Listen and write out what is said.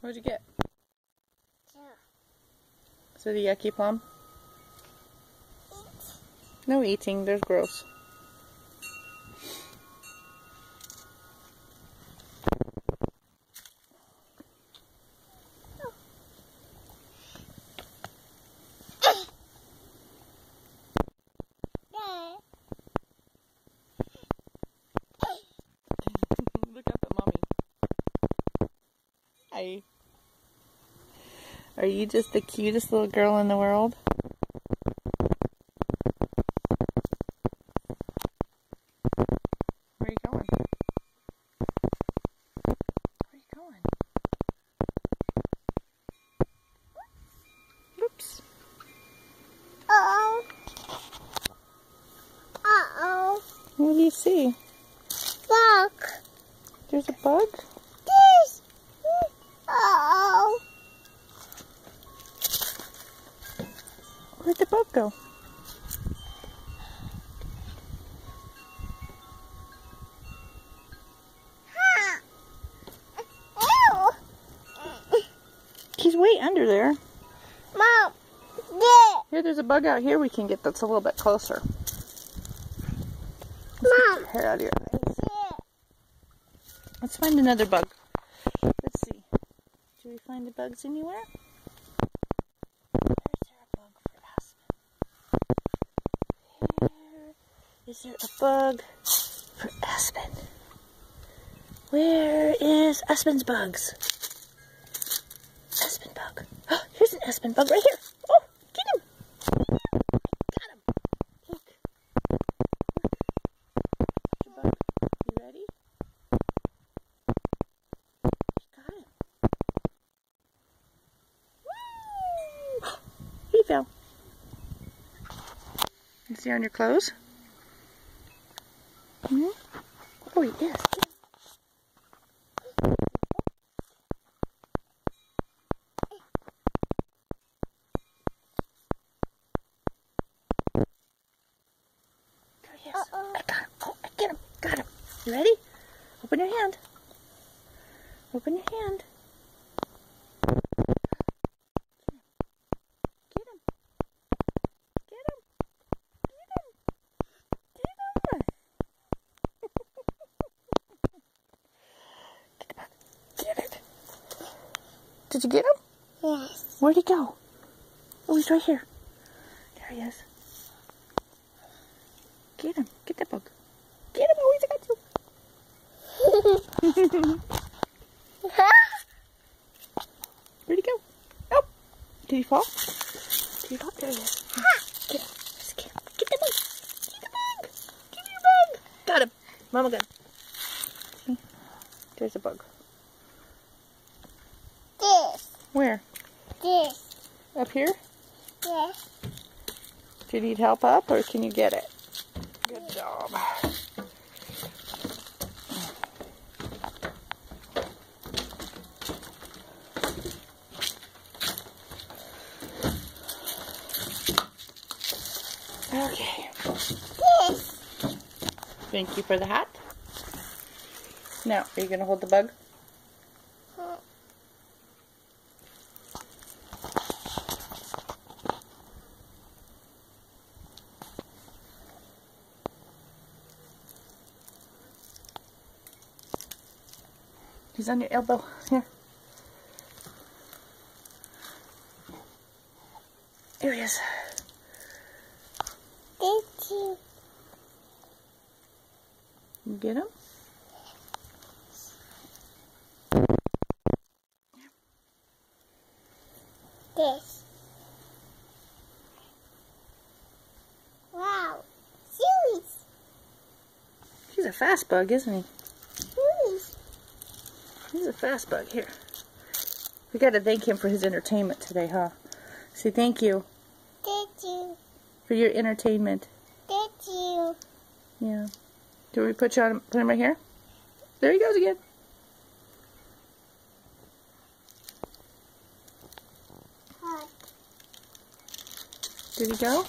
What'd you get? Yeah. Is it a yucky plum? No eating, there's gross. Look up at mommy. Hi. Are you just the cutest little girl in the world? Where are you going? Where are you going? Oops. Uh-oh. Uh-oh. What do you see? Look. There's a bug? This. Uh-oh. Where'd the bug go? He's way under there. Mom, yeah. Here, there's a bug out here we can get that's a little bit closer. Mom. Your hair out of your eyes. Yeah. Let's find another bug. Let's see. Do we find the bugs anywhere? Where's there a bug for Aspen? Where is there a bug for Aspen? Where is Aspen's bugs? Aspen bug. Oh, here's an aspen bug right here. Oh, get him. Got him. Look. Here's your bug. You ready? You got him. Woo! He fell. Is he on your clothes? Hmm? Oh, he is. Yes. I got him. Oh, I get him. Got him. You ready? Open your hand. Open your hand. Get him. Get him. Get him. Get him. Get the bug. Get it. Did you get him? Yes. Where'd he go? Oh, he's right here. There he is. Get him. Get that bug. Get him. Oh, he's got you. Where'd he go? Oh. Did he fall? Did he fall? There he is. Get him. Just get him. Get the bug. Get the bug. Give me your bug. Got him. Mama got him. See? There's a bug. This. Where? This. Up here? Yes. Do you need help up or can you get it? Good job. Okay. This. Thank you for the hat. Now, are you going to hold the bug? He's on your elbow. Here. Here he is. Thank you. You get him? This. Wow. Serious. He's a fast bug, isn't he? Serious. He's a fast bug. Here. We got to thank him for his entertainment today, huh? Say thank you Thank you. for your entertainment. Thank you. Yeah. Do we put him right here? There he goes again. Hot. Did he go?